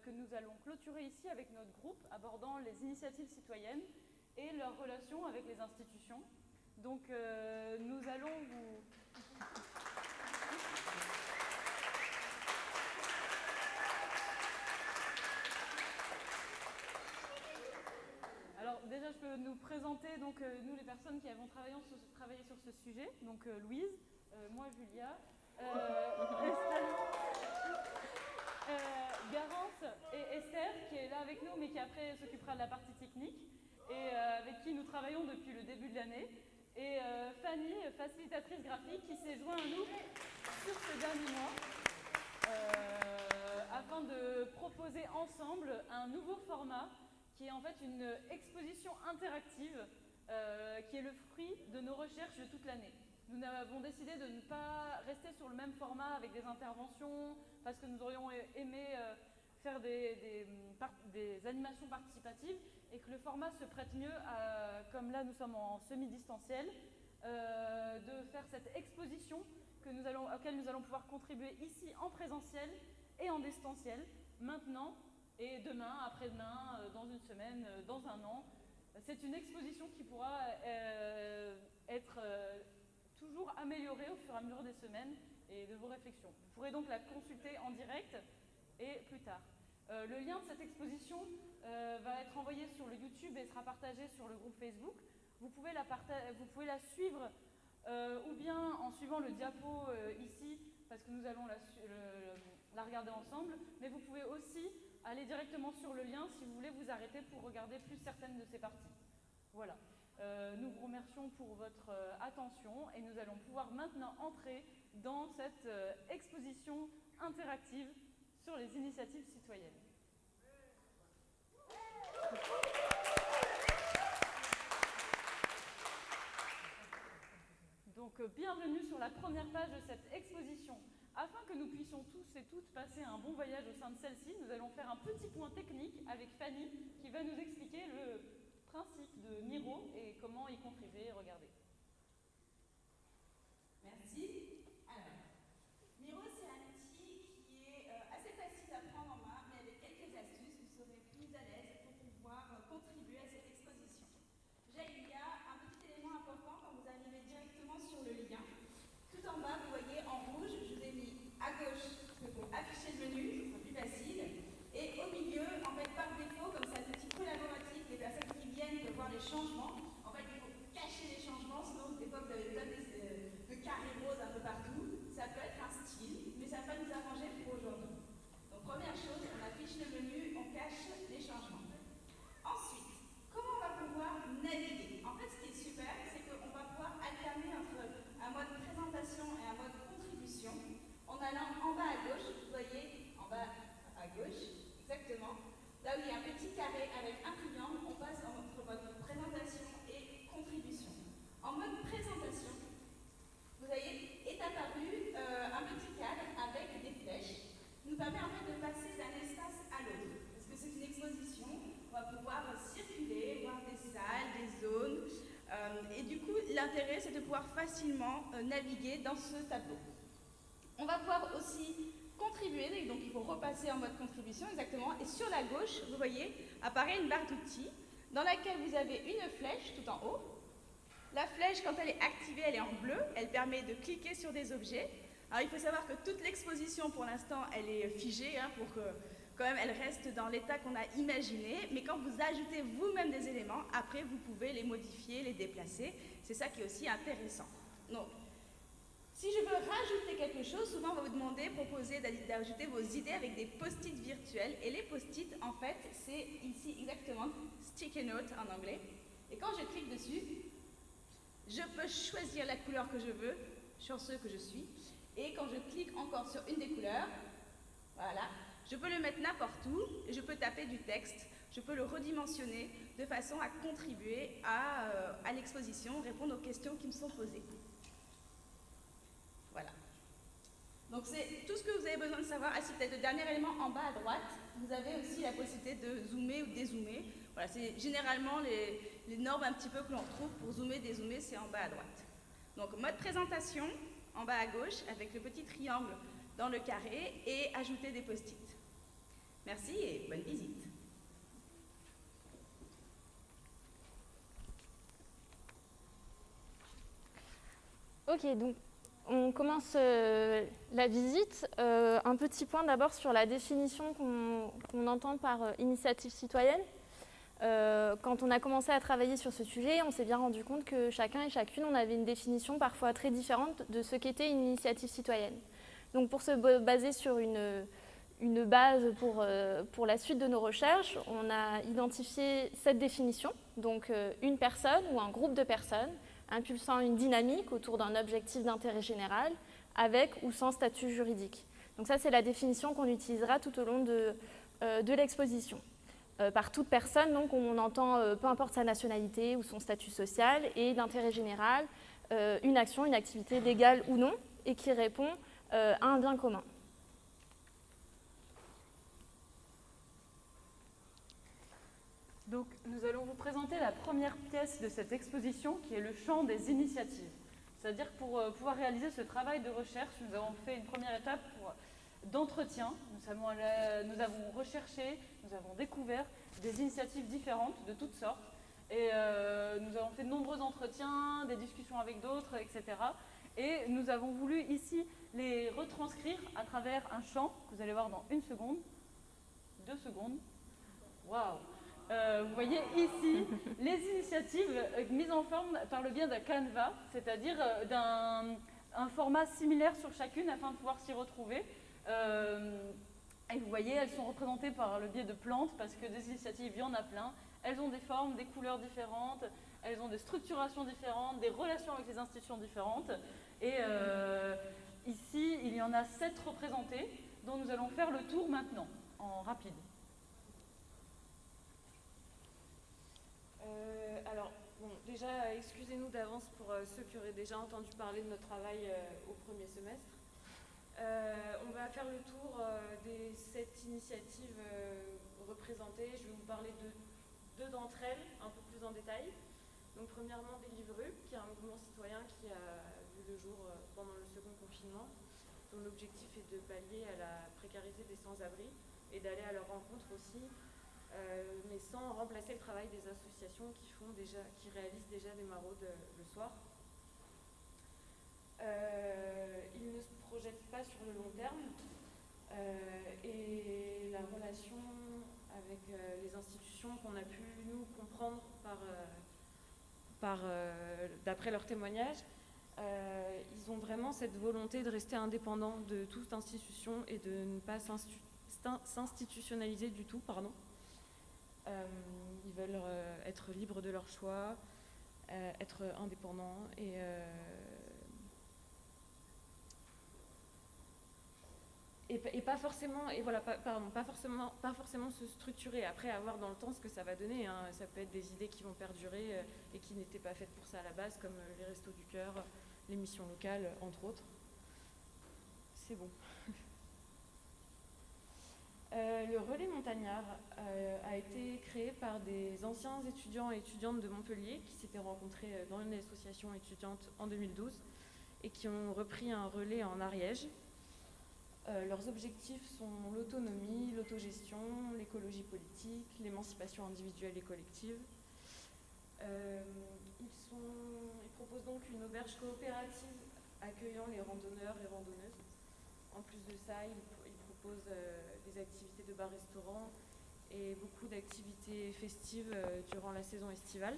que nous allons clôturer ici avec notre groupe abordant les initiatives citoyennes et leurs relations avec les institutions. Donc nous allons vous... Alors déjà, je peux nous présenter donc, nous les personnes qui avons travaillé sur ce sujet. Donc Louise, moi Julia, Garance et Esther qui est là avec nous mais qui après s'occupera de la partie technique et avec qui nous travaillons depuis le début de l'année. Et Fanny, facilitatrice graphique, qui s'est jointe à nous sur ce dernier mois afin de proposer ensemble un nouveau format qui est en fait une exposition interactive qui est le fruit de nos recherches de toute l'année. Nous avons décidé de ne pas rester sur le même format avec des interventions parce que nous aurions aimé faire des animations participatives et que le format se prête mieux, comme là nous sommes en semi-distanciel, de faire cette exposition auquel nous allons pouvoir contribuer ici en présentiel et en distanciel, maintenant et demain, après-demain, dans une semaine, dans un an. C'est une exposition qui pourra être toujours améliorée au fur et à mesure des semaines et de vos réflexions. Vous pourrez donc la consulter en direct et plus tard. Le lien de cette exposition va être envoyé sur le YouTube et sera partagé sur le groupe Facebook. Vous pouvez la suivre ou bien en suivant le diapo ici, parce que nous allons la regarder ensemble, mais vous pouvez aussi aller directement sur le lien si vous voulez vous arrêter pour regarder plus certaines de ces parties. Voilà. Nous vous remercions pour votre attention et nous allons pouvoir maintenant entrer dans cette exposition interactive sur les initiatives citoyennes. Donc, bienvenue sur la première page de cette exposition. Afin que nous puissions tous et toutes passer un bon voyage au sein de celle-ci, nous allons faire un petit point technique avec Fanny qui va nous expliquer le principe de Miro et comment y contribuer. Regardez. Merci. Alors, Miro, c'est un outil qui est assez facile à prendre en main, mais avec quelques astuces, vous serez plus à l'aise pour pouvoir contribuer à cette exposition. Déjà, il y a un petit élément important quand vous arrivez directement sur le lien. Tout en bas, vous voyez en rouge, je vous ai mis à gauche pour afficher le menu, ce sera plus facile. Et au milieu, en fait, par défaut, comme c'est un outil collaboratif, les personnes qui viennent de voir les changements, en fait, il faut cacher les changements, sinon des fois vous avez besoin de carrés roses un peu partout. Ça peut être un style, mais ça va pas nous arranger pour aujourd'hui. Donc première chose, on affiche le menu, on cache les changements. Ensuite, comment on va pouvoir naviguer? En fait, ce qui est super, c'est qu'on va pouvoir alterner entre un mode présentation et un mode contribution. En allant en bas à gauche, vous voyez, en bas à gauche, exactement, là où il y a un petit carré avec un triangle, on passe entre mode présentation et contribution. En mode présentation, vous voyez, est apparu un petit cadre avec des flèches qui nous permet en fait de passer d'un espace à l'autre. Parce que c'est une exposition, on va pouvoir circuler, voir des salles, des zones. Et du coup, l'intérêt, c'est de pouvoir facilement naviguer dans ce tableau. On va pouvoir aussi contribuer, donc il faut repasser en mode contribution, exactement. Et sur la gauche, vous voyez, apparaît une barre d'outils dans laquelle vous avez une flèche tout en haut. La flèche, quand elle est activée, elle est en bleu, elle permet de cliquer sur des objets. Alors il faut savoir que toute l'exposition, pour l'instant, elle est figée, pour que quand même elle reste dans l'état qu'on a imaginé, mais quand vous ajoutez vous-même des éléments, après vous pouvez les modifier, les déplacer. C'est ça qui est aussi intéressant. Donc, si je veux rajouter quelque chose, souvent on va vous demander, proposer d'ajouter vos idées avec des post-it virtuels. Et les post-it, en fait, c'est ici exactement sticky note en anglais. Et quand je clique dessus, je peux choisir la couleur que je veux, chanceux que je suis. Et quand je clique encore sur une des couleurs, voilà, je peux le mettre n'importe où, et je peux taper du texte, je peux le redimensionner de façon à contribuer à l'exposition, répondre aux questions qui me sont posées. Voilà. Donc c'est tout ce que vous avez besoin de savoir. Ah, c'est peut-être le dernier élément en bas à droite. Vous avez aussi la possibilité de zoomer ou dézoomer. Voilà, c'est généralement les normes un petit peu que l'on trouve pour zoomer, dézoomer, c'est en bas à droite. Donc mode présentation, en bas à gauche, avec le petit triangle dans le carré, et ajouter des post-it. Merci et bonne visite. Ok, donc on commence la visite. Un petit point d'abord sur la définition qu'on entend par initiative citoyenne. Quand on a commencé à travailler sur ce sujet, on s'est bien rendu compte que chacun et chacune, on avait une définition parfois très différente de ce qu'était une initiative citoyenne. Donc pour se baser sur une base pour la suite de nos recherches, on a identifié cette définition, donc une personne ou un groupe de personnes impulsant une dynamique autour d'un objectif d'intérêt général, avec ou sans statut juridique. Donc ça, c'est la définition qu'on utilisera tout au long de l'exposition. Par toute personne, donc on entend, peu importe sa nationalité ou son statut social, et d'intérêt général, une action, une activité légale ou non, et qui répond à un bien commun. Donc, nous allons vous présenter la première pièce de cette exposition, qui est le champ des initiatives. C'est-à-dire que pour pouvoir réaliser ce travail de recherche, nous avons fait une première étape d'entretien. Nous avons recherché, nous avons découvert des initiatives différentes de toutes sortes. Et nous avons fait de nombreux entretiens, des discussions avec d'autres, etc. Et nous avons voulu ici les retranscrire à travers un champ que vous allez voir dans 1 seconde, 2 secondes. Waouh! Vous voyez ici les initiatives mises en forme par le biais d'un canevas, c'est-à-dire d'un format similaire sur chacune afin de pouvoir s'y retrouver. Et vous voyez, elles sont représentées par le biais de plantes parce que des initiatives, il y en a plein. Elles ont des formes, des couleurs différentes, elles ont des structurations différentes, des relations avec les institutions différentes. Et ici, il y en a 7 représentées dont nous allons faire le tour maintenant, en rapide. Alors, bon, déjà, excusez-nous d'avance pour ceux qui auraient déjà entendu parler de notre travail au premier semestre. On va faire le tour des 7 initiatives représentées. Je vais vous parler de 2 d'entre elles, un peu plus en détail. Donc, premièrement, Deliveroo, qui est un mouvement citoyen qui a vu le jour pendant le second confinement, dont l'objectif est de pallier à la précarité des sans-abri et d'aller à leur rencontre aussi, mais sans remplacer le travail des associations qui réalisent déjà des maraudes le soir. Ils ne se projettent pas sur le long terme et la relation avec les institutions qu'on a pu nous comprendre d'après leurs témoignages, ils ont vraiment cette volonté de rester indépendants de toute institution et de ne pas s'institutionnaliser du tout, pardon. Ils veulent être libres de leur choix, être indépendants et pas forcément, pas forcément se structurer. Après, à voir dans le temps ce que ça va donner. Hein. Ça peut être des idées qui vont perdurer et qui n'étaient pas faites pour ça à la base, comme les Restos du Cœur, les missions locales, entre autres. C'est bon. Le relais montagnard a été créé par des anciens étudiants et étudiantes de Montpellier qui s'étaient rencontrés dans une association étudiante en 2012 et qui ont repris un relais en Ariège. Leurs objectifs sont l'autonomie, l'autogestion, l'écologie politique, l'émancipation individuelle et collective. Ils proposent donc une auberge coopérative accueillant les randonneurs et randonneuses. En plus de ça, ils proposent des activités de bar-restaurant et beaucoup d'activités festives durant la saison estivale.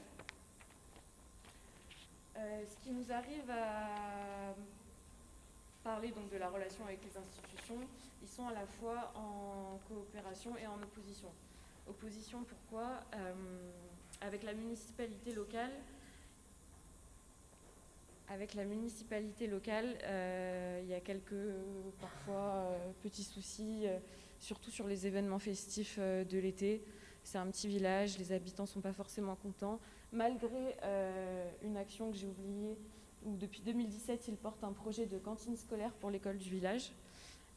Ce qui nous arrive à parler donc de la relation avec les institutions, ils sont à la fois en coopération et en opposition. Opposition pourquoi avec la municipalité locale, il y a quelques parfois petits soucis, surtout sur les événements festifs de l'été. C'est un petit village, les habitants ne sont pas forcément contents, malgré une action que j'ai oubliée, où depuis 2017, ils portent un projet de cantine scolaire pour l'école du village.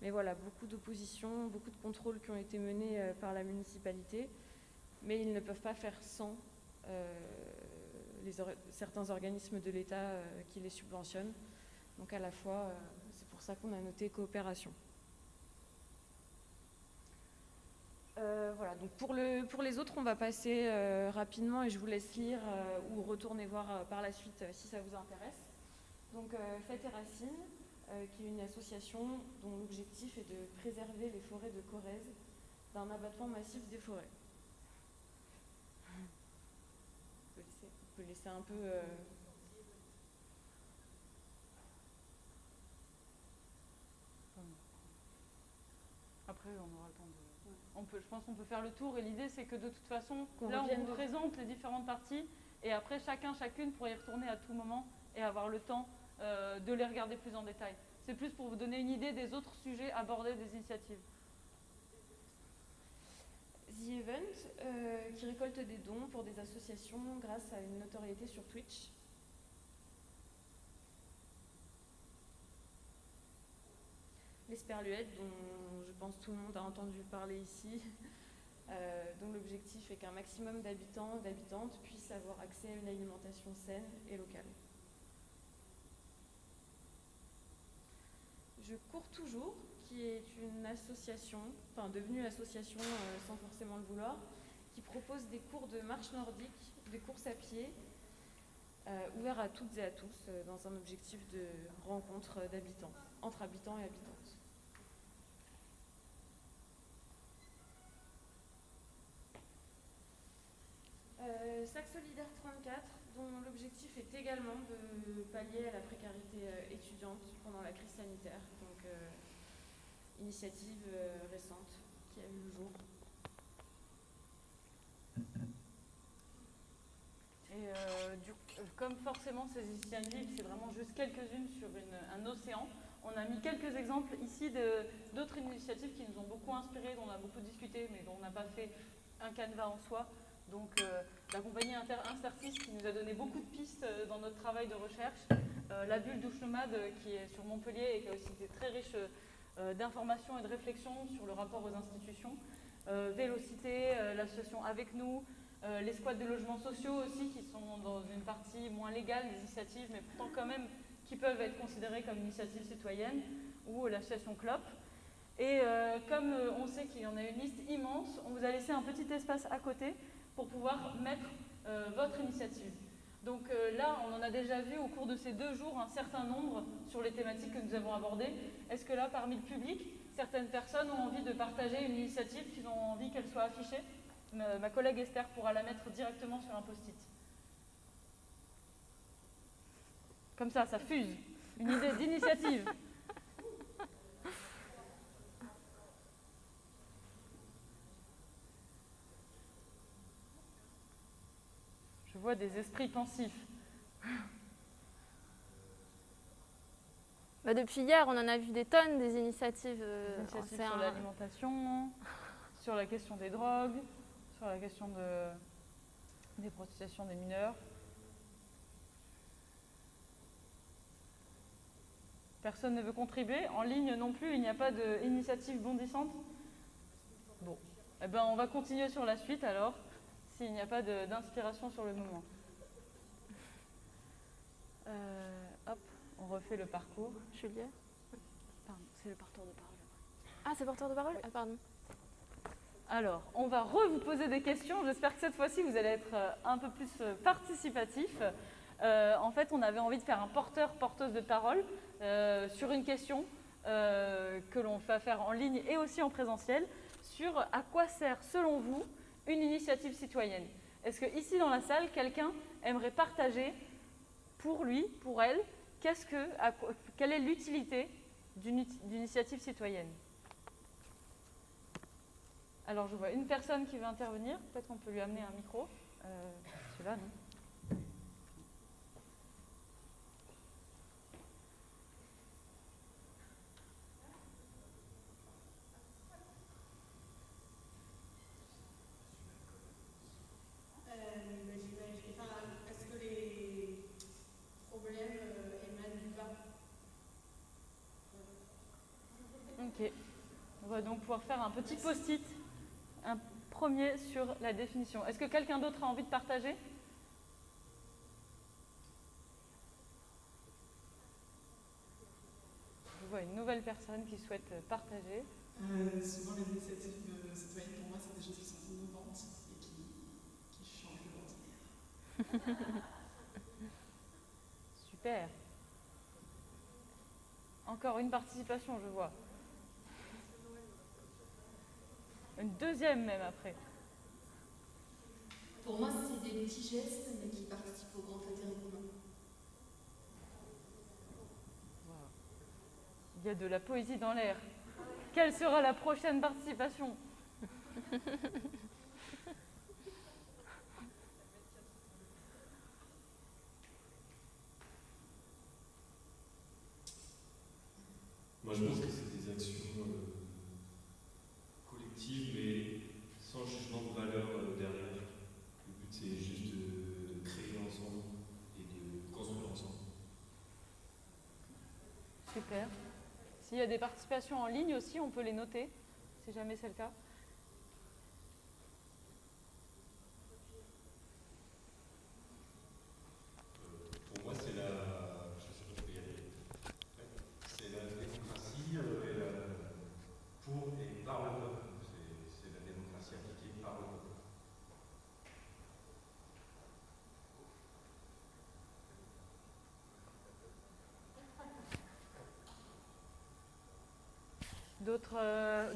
Mais voilà, beaucoup d'opposition, beaucoup de contrôles qui ont été menés par la municipalité, mais ils ne peuvent pas faire sans certains organismes de l'État qui les subventionnent. Donc à la fois, c'est pour ça qu'on a noté coopération. Voilà, donc pour les autres, on va passer rapidement et je vous laisse lire ou retourner voir par la suite si ça vous intéresse. Donc Fête et Racines, qui est une association dont l'objectif est de préserver les forêts de Corrèze d'un abattement massif des forêts. On peut laisser un peu... Après, on aura le temps de... je pense qu'on peut faire le tour et l'idée c'est que de toute façon, on vous présente les différentes parties et après chacune pourra y retourner à tout moment et avoir le temps de les regarder plus en détail. C'est plus pour vous donner une idée des autres sujets abordés des initiatives. The Event, qui récolte des dons pour des associations grâce à une notoriété sur Twitch. L'Esperluette, dont je pense tout le monde a entendu parler ici, dont l'objectif est qu'un maximum d'habitants, d'habitantes puissent avoir accès à une alimentation saine et locale. Je cours toujours, qui est une association, enfin devenue association sans forcément le vouloir, qui propose des cours de marche nordique, des courses à pied, ouverts à toutes et à tous, dans un objectif de rencontre d'habitants, entre habitants et habitantes. SAC Solidaire 34, dont l'objectif est également de pallier à la précarité étudiante pendant la crise sanitaire. Donc, initiative récente qui a vu le jour. Et comme forcément ces initiatives, c'est vraiment juste quelques-unes sur un océan, on a mis quelques exemples ici d'autres initiatives qui nous ont beaucoup inspirés, dont on a beaucoup discuté, mais dont on n'a pas fait un canevas en soi. Donc la compagnie Interstice qui nous a donné beaucoup de pistes dans notre travail de recherche, la bulle douche nomade qui est sur Montpellier et qui a aussi été très riche d'informations et de réflexions sur le rapport aux institutions, Vélocité, l'association Avec Nous, les squats de logements sociaux aussi qui sont dans une partie moins légale des initiatives mais pourtant quand même qui peuvent être considérées comme initiatives citoyennes, ou l'association CLOP. Et comme on sait qu'il y en a une liste immense, on vous a laissé un petit espace à côté pour pouvoir mettre votre initiative. Donc là, on en a déjà vu au cours de ces 2 jours un certain nombre sur les thématiques que nous avons abordées. Est-ce que là, parmi le public, certaines personnes ont envie de partager une initiative, qu'ils ont envie qu'elle soit affichée? Ma collègue Esther pourra la mettre directement sur un post-it. Comme ça fuse. Une idée d'initiative. Je vois des esprits pensifs. Depuis hier, on en a vu des tonnes des initiatives. Sur l'alimentation, sur la question des drogues, sur la question des prostitutions des mineurs. Personne ne veut contribuer. En ligne non plus, il n'y a pas d'initiative bondissante. Bon, eh ben, on va continuer sur la suite alors, s'il n'y a pas d'inspiration sur le moment. Hop, on refait le parcours. Julia. Pardon, c'est le porteur de parole. Ah, c'est porteur de parole? Ah, pardon. Alors, on va vous poser des questions. J'espère que cette fois-ci, vous allez être un peu plus participatif. En fait, on avait envie de faire un porteuse de parole sur une question que l'on va faire en ligne et aussi en présentiel, sur à quoi sert, selon vous, une initiative citoyenne. Est-ce que ici dans la salle, quelqu'un aimerait partager pour lui, pour elle, quelle est l'utilité d'une initiative citoyenne? Alors, je vois une personne qui veut intervenir. Peut-être qu'on peut lui amener un micro. Celui-là, non? Est-ce que les problèmes émanent du bas? Ok. On va donc pouvoir faire un petit post-it, un premier sur la définition. Est-ce que quelqu'un d'autre a envie de partager? Je vois une nouvelle personne qui souhaite partager. Souvent, les initiatives citoyennes, pour moi, c'est des choses qui sont innovantes et qui changent l'ordinaire. Super. Encore une participation, je vois. Une deuxième même après. Pour moi, c'est des petits gestes, mais qui participent au grand intérêt commun. Wow. Il y a de la poésie dans l'air. Quelle sera la prochaine participation? Moi, je pense que c'est des actions collectives, mais sans jugement de valeur derrière. Le but, c'est juste de créer ensemble et de construire ensemble. Super. S'il y a des participations en ligne aussi, on peut les noter, si jamais c'est le cas. Pour moi, c'est la... Je sais pas, je peux y aller. C'est la démocratie pour et par le peuple. C'est la démocratie appliquée par le peuple. D'autres,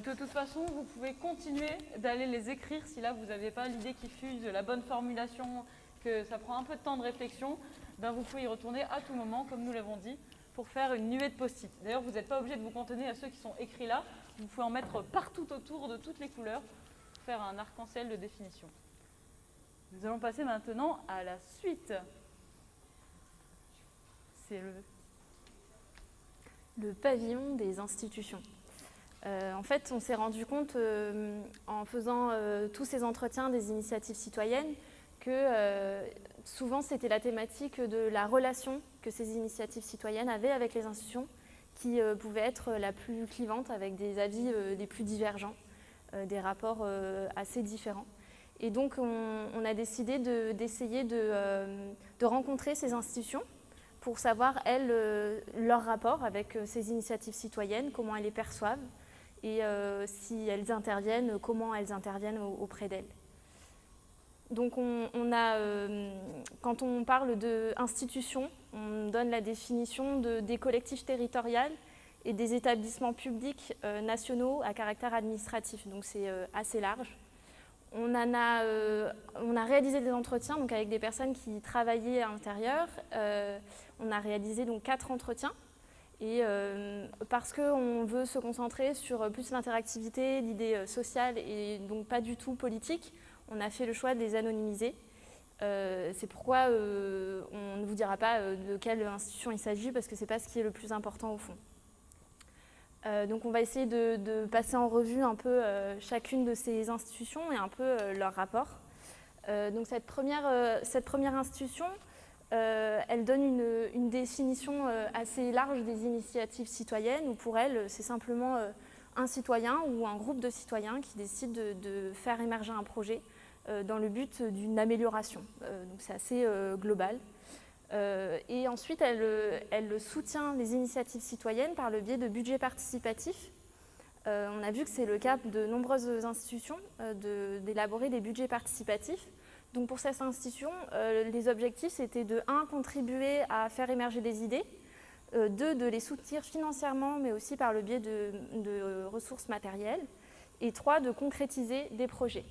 de toute façon, vous pouvez continuer d'aller les écrire si là vous n'avez pas l'idée qui fuse, la bonne formulation, que ça prend un peu de temps de réflexion. Ben vous pouvez y retourner à tout moment, comme nous l'avons dit, pour faire une nuée de post-it. D'ailleurs, vous n'êtes pas obligé de vous cantonner à ceux qui sont écrits là. Vous pouvez en mettre partout autour de toutes les couleurs pour faire un arc-en-ciel de définition. Nous allons passer maintenant à la suite. C'est le pavillon des institutions. En fait, on s'est rendu compte en faisant tous ces entretiens des initiatives citoyennes que souvent c'était la thématique de la relation que ces initiatives citoyennes avaient avec les institutions qui pouvait être la plus clivante avec des avis les plus divergents, des rapports assez différents. Et donc on a décidé d'essayer de rencontrer ces institutions pour savoir, elles, leur rapport avec ces initiatives citoyennes, comment elles les perçoivent, et si elles interviennent, comment elles interviennent auprès d'elles. Donc quand on parle d'institutions, on donne la définition des collectifs territoriaux et des établissements publics nationaux à caractère administratif, donc c'est assez large. On a réalisé des entretiens donc, avec des personnes qui travaillaient à l'intérieur. On a réalisé donc 4 entretiens. Et parce qu'on veut se concentrer sur plus l'interactivité, l'idée sociale et donc pas du tout politique, on a fait le choix de les anonymiser. C'est pourquoi on ne vous dira pas de quelle institution il s'agit parce que ce n'est pas ce qui est le plus important au fond. Donc on va essayer de passer en revue un peu chacune de ces institutions et un peu leur rapport. Donc cette première institution, elle donne une définition assez large des initiatives citoyennes, où pour elle, c'est simplement un citoyen ou un groupe de citoyens qui décide de faire émerger un projet dans le but d'une amélioration. Donc c'est assez global. Et ensuite, elle soutient les initiatives citoyennes par le biais de budgets participatifs. On a vu que c'est le cas de nombreuses institutions d'élaborer des budgets participatifs. Donc pour cette institution, les objectifs, c'était de 1, contribuer à faire émerger des idées, 2, de les soutenir financièrement, mais aussi par le biais de ressources matérielles, et 3, de concrétiser des projets.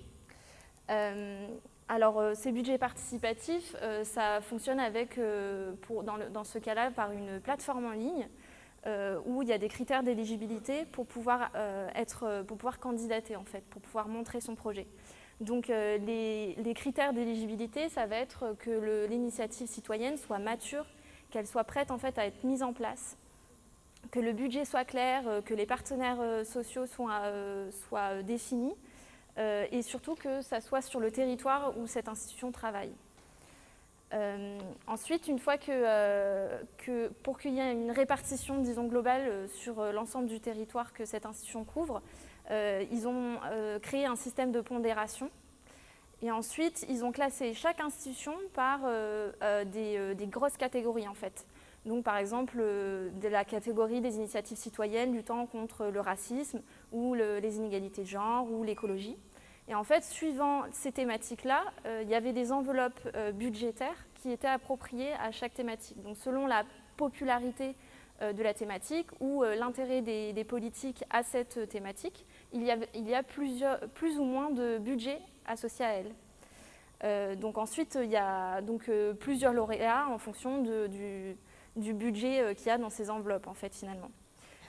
Alors, ces budgets participatifs, ça fonctionne avec, dans ce cas-là, par une plateforme en ligne où il y a des critères d'éligibilité pour pouvoir candidater, en fait, pour pouvoir montrer son projet. Donc, les critères d'éligibilité, ça va être que l'initiative citoyenne soit mature, qu'elle soit prête, en fait, à être mise en place, que le budget soit clair, que les partenaires sociaux soient définis, et surtout que ça soit sur le territoire où cette institution travaille. Ensuite, une fois pour qu'il y ait une répartition, disons, globale sur l'ensemble du territoire que cette institution couvre, ils ont créé un système de pondération. Et ensuite, ils ont classé chaque institution par des grosses catégories, en fait. Donc par exemple, de la catégorie des initiatives citoyennes luttant contre le racisme ou les inégalités de genre ou l'écologie. Et en fait, suivant ces thématiques-là, il y avait des enveloppes budgétaires qui étaient appropriées à chaque thématique. Donc selon la popularité de la thématique ou l'intérêt des politiques à cette thématique, il y a plus ou moins de budget associé à elle. Donc ensuite, il y a plusieurs lauréats en fonction du budget qu'il y a dans ces enveloppes, en fait, finalement.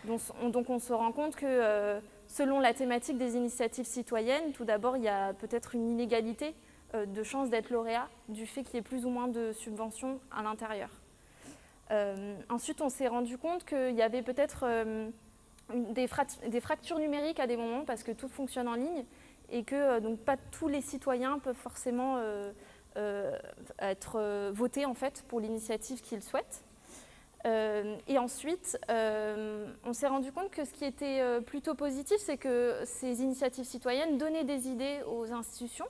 Donc on se rend compte que selon la thématique des initiatives citoyennes, tout d'abord, il y a peut-être une inégalité de chances d'être lauréat du fait qu'il y ait plus ou moins de subventions à l'intérieur. Ensuite, on s'est rendu compte qu'il y avait peut-être des fractures numériques à des moments parce que tout fonctionne en ligne et que donc, pas tous les citoyens peuvent forcément être votés en fait, pour l'initiative qu'ils souhaitent. Et ensuite, on s'est rendu compte que ce qui était plutôt positif, c'est que ces initiatives citoyennes donnaient des idées aux institutions,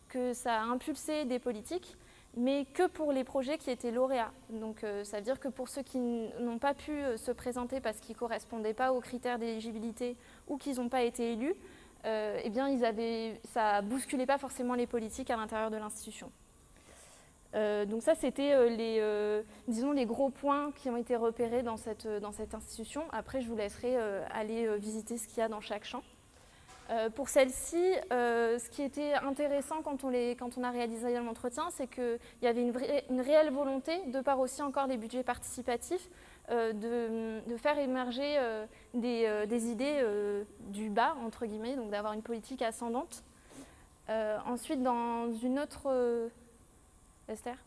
que ça a impulsé des politiques, mais que pour les projets qui étaient lauréats. Donc ça veut dire que pour ceux qui n'ont pas pu se présenter parce qu'ils ne correspondaient pas aux critères d'éligibilité ou qu'ils n'ont pas été élus, eh bien ça ne bousculait pas forcément les politiques à l'intérieur de l'institution. Donc ça, c'était disons les gros points qui ont été repérés dans cette institution. Après, je vous laisserai aller visiter ce qu'il y a dans chaque champ. Pour celle-ci, ce qui était intéressant quand on a réalisé l'entretien, c'est qu'il y avait une réelle volonté, de par aussi encore des budgets participatifs, de faire émerger des idées du bas, entre guillemets, donc d'avoir une politique ascendante. Ensuite, dans une autre... Esther ?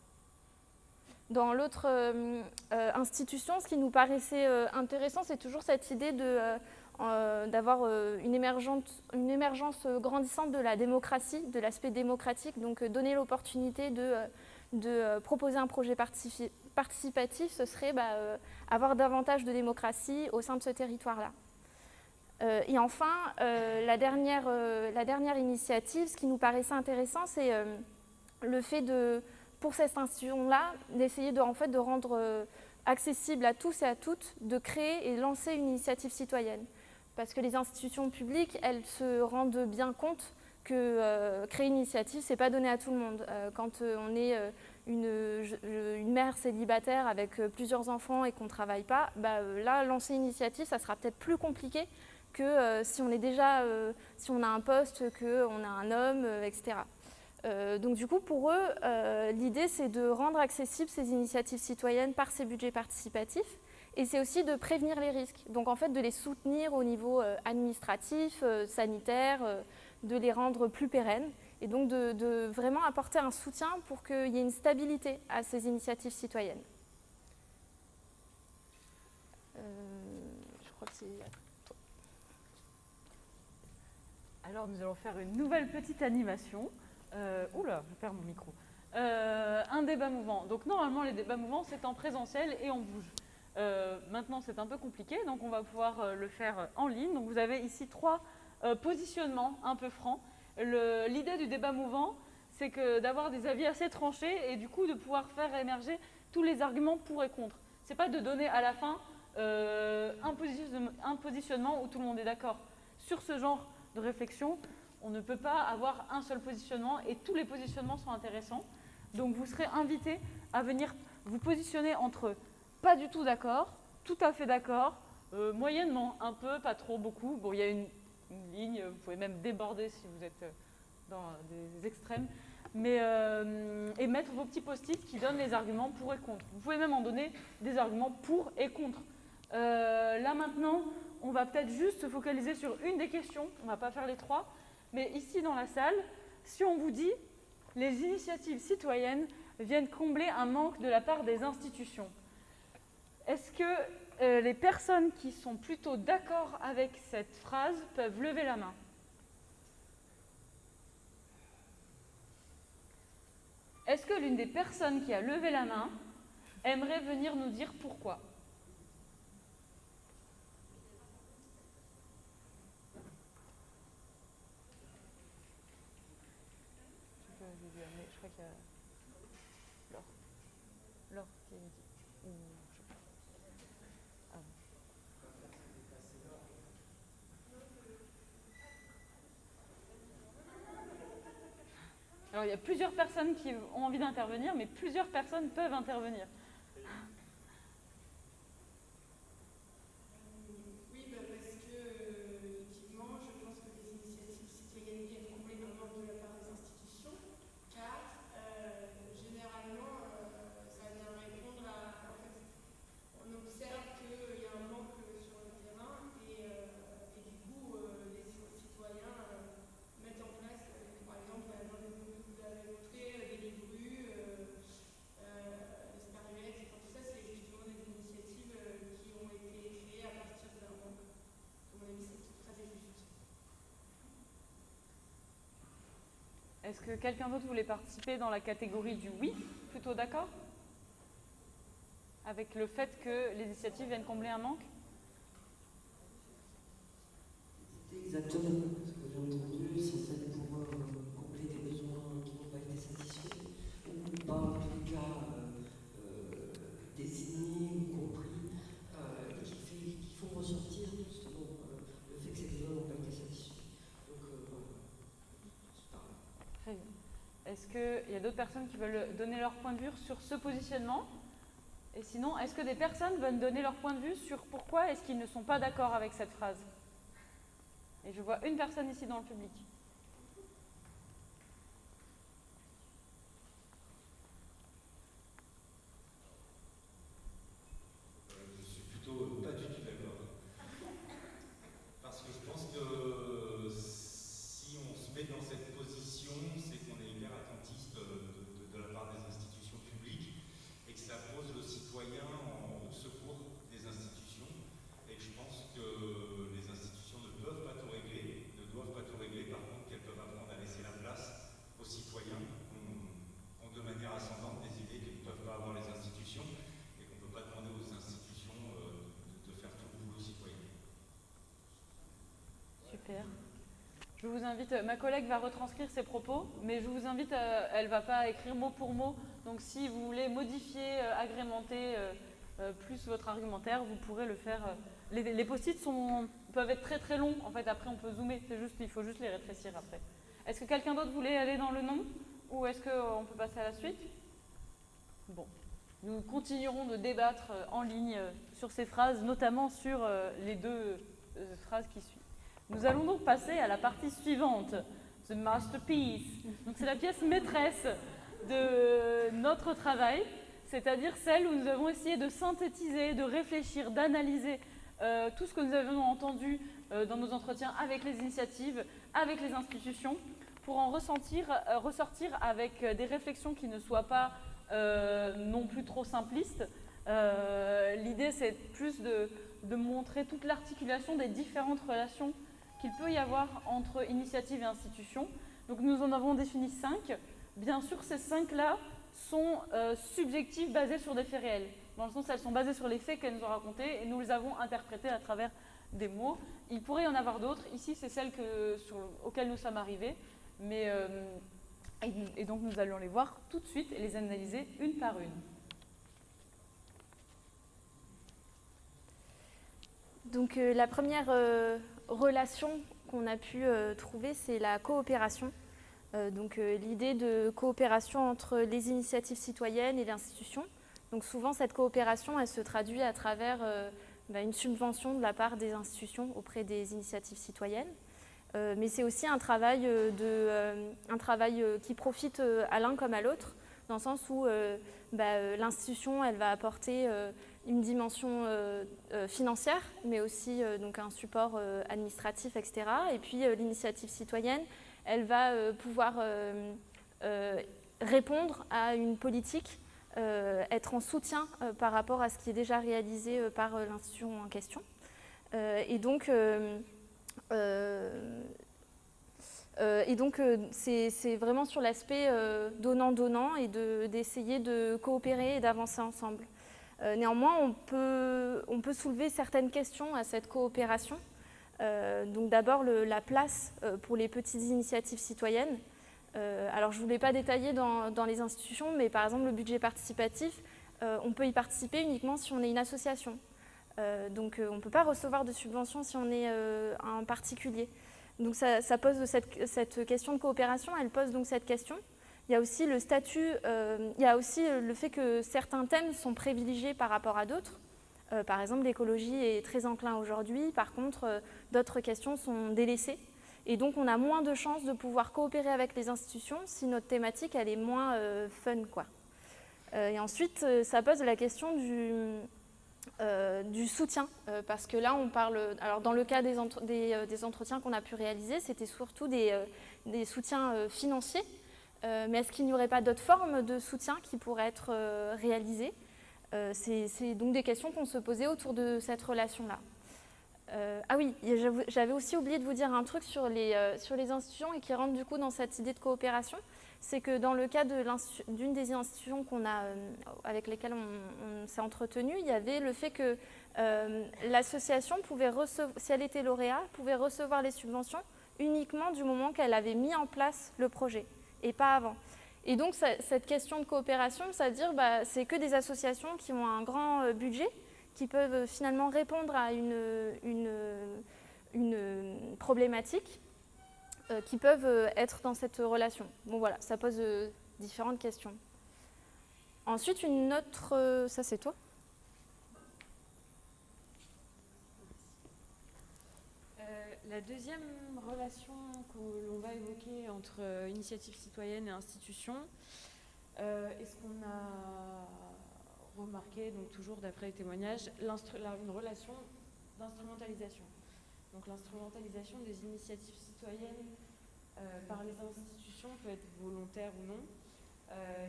Dans l'autre institution, ce qui nous paraissait intéressant, c'est toujours cette idée d'avoir une émergence grandissante de la démocratie, de l'aspect démocratique, donc donner l'opportunité de proposer un projet participatif, ce serait avoir davantage de démocratie au sein de ce territoire-là. Et enfin, la dernière initiative, ce qui nous paraissait intéressant, c'est le fait pour cette institution-là, d'essayer de rendre accessible à tous et à toutes, de créer et lancer une initiative citoyenne. Parce que les institutions publiques, elles se rendent bien compte que créer une initiative, ce n'est pas donné à tout le monde. Quand on est une mère célibataire avec plusieurs enfants et qu'on ne travaille pas, là, lancer une initiative, ça sera peut-être plus compliqué que si on a un poste, qu'on a un homme, etc. Donc du coup, pour eux, l'idée, c'est de rendre accessibles ces initiatives citoyennes par ces budgets participatifs. Et c'est aussi de prévenir les risques. Donc en fait, de les soutenir au niveau administratif, sanitaire, de les rendre plus pérennes. Et donc de vraiment apporter un soutien pour qu'il y ait une stabilité à ces initiatives citoyennes. Je crois que c'est à toi. Alors nous allons faire une nouvelle petite animation. Oula, je perds mon micro. Un débat mouvant. Donc normalement, les débats mouvants, c'est en présentiel et on bouge. Maintenant, c'est un peu compliqué, donc on va pouvoir le faire en ligne. Donc vous avez ici 3 positionnements un peu francs. L'idée du débat mouvant, c'est d'avoir des avis assez tranchés et du coup de pouvoir faire émerger tous les arguments pour et contre. C'est pas de donner à la fin un positionnement où tout le monde est d'accord. Sur ce genre de réflexion, on ne peut pas avoir un seul positionnement et tous les positionnements sont intéressants. Donc vous serez invité à venir vous positionner entre pas du tout d'accord, tout à fait d'accord, moyennement, un peu, pas trop, beaucoup. Bon, il y a une ligne, vous pouvez même déborder si vous êtes dans des extrêmes. Mais, et mettre vos petits post-it qui donnent les arguments pour et contre. Vous pouvez même en donner des arguments pour et contre. Là maintenant, on va peut-être juste se focaliser sur une des questions, on ne va pas faire les 3. Mais ici dans la salle, si on vous dit « les initiatives citoyennes viennent combler un manque de la part des institutions », est-ce que les personnes qui sont plutôt d'accord avec cette phrase peuvent lever la main? Est-ce que l'une des personnes qui a levé la main aimerait venir nous dire pourquoi? Je crois qu'il y a Laure qui est dit. Alors il y a plusieurs personnes qui ont envie d'intervenir, mais plusieurs personnes peuvent intervenir. Oui, parce que effectivement, je pense que les initiatives citoyennes viennent combler le manque de la part des institutions, car généralement, ça vient répondre à. En fait, on observe qu'il y a un manque sur le terrain et du coup, les citoyens mettent en place, par exemple, dans les que vous avez montré, des livres, les Sparimex, tout ça, c'est justement des initiatives qui ont été créées à partir d'un manque. À mon avis, c'est très juste. Est-ce que quelqu'un d'autre voulait participer dans la catégorie du oui? Plutôt d'accord? Avec le fait que les initiatives viennent combler un manque? Exactement, ce que j'ai entendu, c'est en fait pour combler des besoins qui n'ont pas été satisfaits, ou pas en tous les cas désignés ou compris, et qui font ressortir justement le fait que ces besoins n'ont pas été satisfaits. Donc voilà, c'est pareil. Très bien. Est-ce qu'il y a d'autres personnes qui veulent donner leur point de vue sur ce positionnement? Et sinon, est-ce que des personnes veulent donner leur point de vue sur pourquoi est-ce qu'ils ne sont pas d'accord avec cette phrase? Et je vois une personne ici dans le public. Je suis plutôt pas du tout d'accord. Parce que je pense que si on se met dans cette position, c'est qu'on est hyper attentiste de la part des institutions publiques et que ça pose le citoyen au secours des institutions. Et que je pense que les institutions ne peuvent pas tout régler, ne doivent pas tout régler, par contre qu'elles peuvent apprendre à laisser la place aux citoyens qui ont de manière ascendante des idées que ne peuvent pas avoir les institutions et qu'on ne peut pas demander aux institutions de faire tout le boulot citoyen. Super. Je vous invite, ma collègue va retranscrire ses propos, mais je vous invite, elle ne va pas écrire mot pour mot, donc si vous voulez modifier, agrémenter plus votre argumentaire, vous pourrez le faire. Les post-it peuvent être très très longs, en fait après on peut zoomer, il faut juste les rétrécir après. Est-ce que quelqu'un d'autre voulait aller dans le non, ou est-ce qu'on peut passer à la suite? Bon, nous continuerons de débattre en ligne sur ces phrases, notamment sur les deux phrases qui suivent. Nous allons donc passer à la partie suivante, The Masterpiece. Donc c'est la pièce maîtresse de notre travail, c'est-à-dire celle où nous avons essayé de synthétiser, de réfléchir, d'analyser tout ce que nous avons entendu dans nos entretiens avec les initiatives, avec les institutions, pour en ressortir avec des réflexions qui ne soient pas non plus trop simplistes. L'idée, c'est plus de montrer toute l'articulation des différentes relations qu'il peut y avoir entre initiatives et institutions. Donc nous en avons défini 5. Bien sûr, ces 5-là sont subjectives, basées sur des faits réels. Dans le sens où elles sont basées sur les faits qu'elles nous ont racontés et nous les avons interprétés à travers des mots. Il pourrait y en avoir d'autres. Ici, c'est celles auxquelles nous sommes arrivés. Et donc, nous allons les voir tout de suite et les analyser une par une. Donc, la première relation qu'on a pu trouver, c'est la coopération. Donc, l'idée de coopération entre les initiatives citoyennes et l'institution. Donc souvent, cette coopération, elle se traduit à travers une subvention de la part des institutions auprès des initiatives citoyennes. Mais c'est aussi un travail qui profite à l'un comme à l'autre, dans le sens où l'institution, elle va apporter une dimension financière, mais aussi donc un support administratif, etc. Et puis l'initiative citoyenne, elle va pouvoir répondre à une politique, être en soutien par rapport à ce qui est déjà réalisé par l'institution en question. Et donc, c'est vraiment sur l'aspect donnant-donnant et d'essayer de coopérer et d'avancer ensemble. Néanmoins, on peut soulever certaines questions à cette coopération. Donc d'abord, la place pour les petites initiatives citoyennes. Alors, je ne voulais pas détailler dans les institutions, mais par exemple, le budget participatif, on peut y participer uniquement si on est une association. Donc, on ne peut pas recevoir de subventions si on est un particulier. Donc, ça pose cette question de coopération, elle pose donc cette question. Il y a aussi le statut, il y a aussi le fait que certains thèmes sont privilégiés par rapport à d'autres. Par exemple, l'écologie est très enclin aujourd'hui, par contre, d'autres questions sont délaissées. Et donc, on a moins de chances de pouvoir coopérer avec les institutions si notre thématique, elle est moins fun, quoi. Et ensuite, ça pose la question du soutien, parce que là, on parle... Alors, dans le cas des entretiens qu'on a pu réaliser, c'était surtout des soutiens financiers. Mais est-ce qu'il n'y aurait pas d'autres formes de soutien qui pourraient être réalisées ? C'est donc des questions qu'on se posait autour de cette relation-là. Ah oui, j'avais aussi oublié de vous dire un truc sur les institutions et qui rentre du coup dans cette idée de coopération. C'est que dans le cas d'une des institutions avec lesquelles on s'est entretenu, il y avait le fait que l'association pouvait recevoir, si elle était lauréat, pouvait recevoir les subventions uniquement du moment qu'elle avait mis en place le projet et pas avant. Et donc cette question de coopération, c'est-à-dire c'est que des associations qui ont un grand budget, qui peuvent finalement répondre à une problématique, qui peuvent être dans cette relation. Bon voilà, ça pose différentes questions. Ensuite, une autre... ça c'est toi ? La deuxième relation que l'on va évoquer entre initiative citoyenne et institution est ce qu'on a remarqué, donc toujours d'après les témoignages, une relation d'instrumentalisation. Donc l'instrumentalisation des initiatives citoyennes par les institutions peut être volontaire ou non.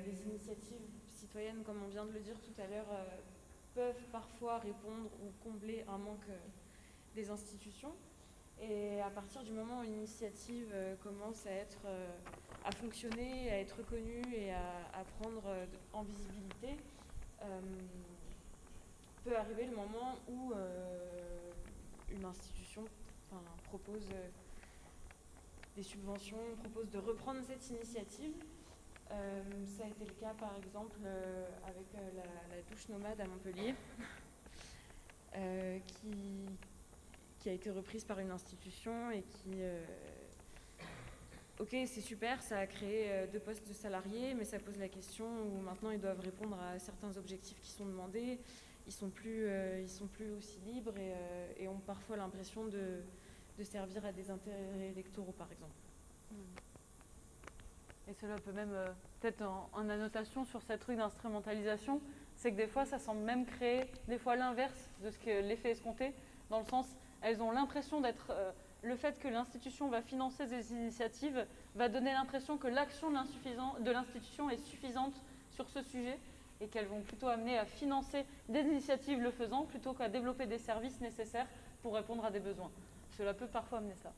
Les initiatives citoyennes, comme on vient de le dire tout à l'heure, peuvent parfois répondre ou combler un manque des institutions. Et à partir du moment où une initiative commence à fonctionner, à être reconnue et à prendre en visibilité, peut arriver le moment où une institution propose des subventions, propose de reprendre cette initiative. Ça a été le cas par exemple avec la douche nomade à Montpellier, qui a été reprise par une institution et qui... ok, c'est super, ça a créé 2 postes de salariés, mais ça pose la question où maintenant ils doivent répondre à certains objectifs qui sont demandés, ils sont plus aussi libres et ont parfois l'impression de servir à des intérêts électoraux, par exemple. Et cela peut même, peut-être en annotation sur cette truc d'instrumentalisation, c'est que des fois ça semble même créer des fois l'inverse de ce que l'effet escompté, dans le sens... Elles ont l'impression d'être... le fait que l'institution va financer des initiatives va donner l'impression que l'action de l'institution est suffisante sur ce sujet et qu'elles vont plutôt amener à financer des initiatives le faisant plutôt qu'à développer des services nécessaires pour répondre à des besoins. Cela peut parfois amener ça.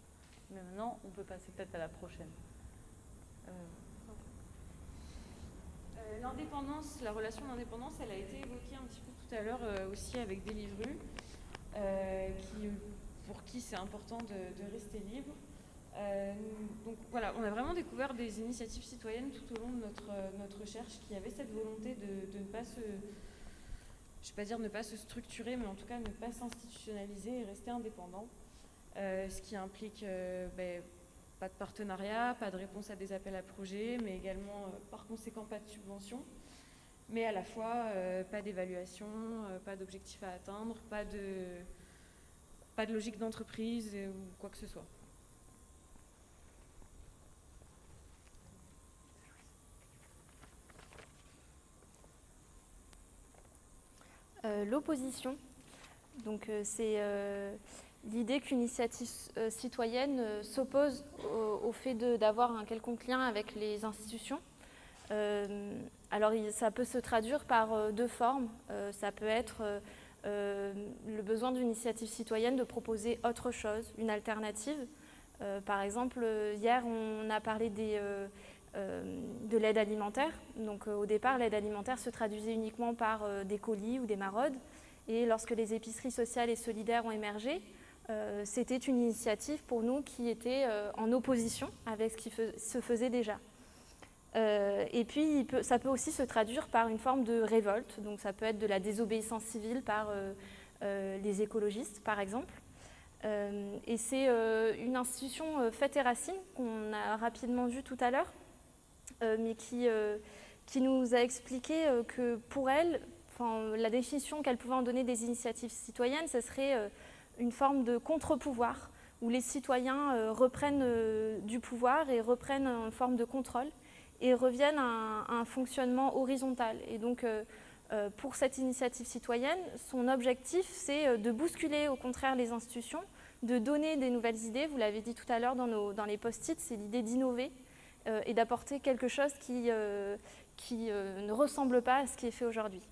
Mais maintenant, on peut passer peut-être à la prochaine. L'indépendance, la relation d'indépendance, elle a été évoquée un petit peu tout à l'heure aussi avec Deliveroo. Pour qui c'est important de rester libre. Donc voilà, on a vraiment découvert des initiatives citoyennes tout au long de notre recherche qui avaient cette volonté de ne pas se, je ne vais pas dire ne pas se structurer, mais en tout cas ne pas s'institutionnaliser et rester indépendant. Ce qui implique pas de partenariat, pas de réponse à des appels à projets, mais également par conséquent pas de subvention. Mais à la fois pas d'évaluation, pas d'objectif à atteindre, pas de logique d'entreprise ou quoi que ce soit. L'opposition, donc c'est l'idée qu'une initiative citoyenne s'oppose au fait d'avoir un quelconque lien avec les institutions. Alors ça peut se traduire par 2 formes. Ça peut être le besoin d'une initiative citoyenne de proposer autre chose, une alternative. Par exemple, hier, on a parlé de l'aide alimentaire. Donc au départ, l'aide alimentaire se traduisait uniquement par des colis ou des maraudes. Et lorsque les épiceries sociales et solidaires ont émergé, c'était une initiative pour nous qui était en opposition avec ce qui se faisait déjà. Et puis, ça peut aussi se traduire par une forme de révolte. Donc, ça peut être de la désobéissance civile par les écologistes, par exemple. Et c'est une institution Fête et Racines qu'on a rapidement vue tout à l'heure, mais qui nous a expliqué que pour elle, la définition qu'elle pouvait en donner des initiatives citoyennes, ce serait une forme de contre-pouvoir, où les citoyens reprennent du pouvoir et reprennent une forme de contrôle et reviennent à un fonctionnement horizontal. Et donc, pour cette initiative citoyenne, son objectif, c'est de bousculer au contraire les institutions, de donner des nouvelles idées. Vous l'avez dit tout à l'heure dans les post-it, c'est l'idée d'innover et d'apporter quelque chose qui ne ressemble pas à ce qui est fait aujourd'hui.